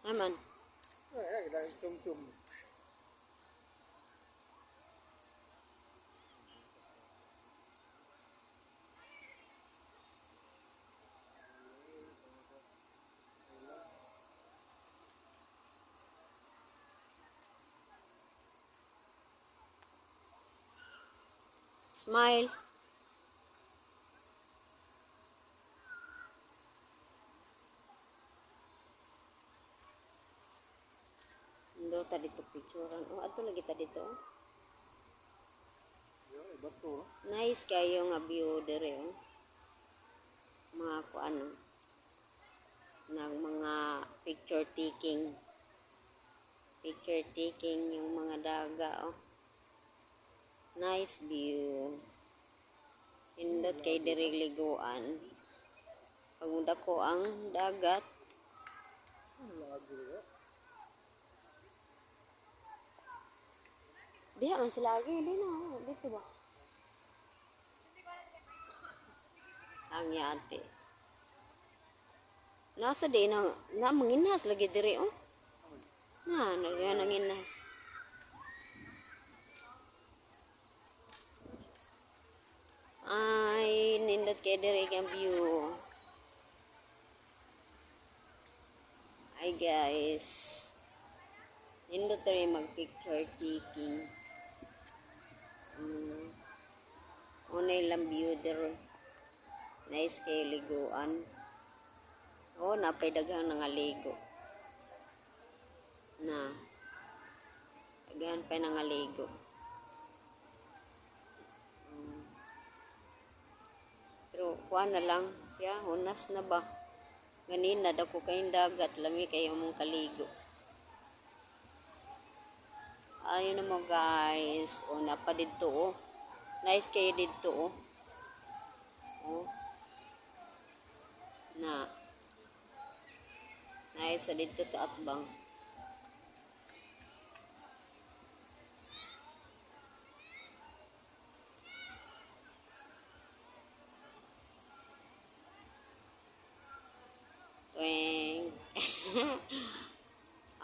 Aman. Ay, dahil sum-sum. Smile. Ando ta dito picturean. Oh, ato lagi ta dito. Bato. Nice kayo nga view dire oh. Mga kuan ng mga picture taking. Picture taking yung mga daga oh. Nice view. Pindot kay dire liguan. Pagmuda ko ang dagat. Diha man sila lagi, di na, dito ba? Ang yate. Nasa di na manginas lagi dire oh. Na nanginas. Ay, nindot kay dire ang view. Hi guys. Nindot rin mag-picture taking. Unay lang view there. Nice kay liguan. Oh, napay daghang nangaligo. Na. Daghan pa nangaligo. Pero kuha na lang siya, hunas na ba? Ganina dako kayong dagat, lami kayo mong kaligo. Ayun na mo guys. O, napa dito oh. Nice kayo dito oh. Oh. Na. Nice sa dito sa atbang. Tuwing.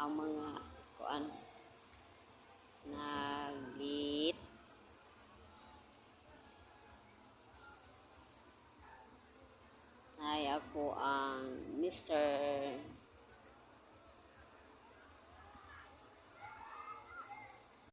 Ang mga kuan. Naglit. Ay, ako ang Mr.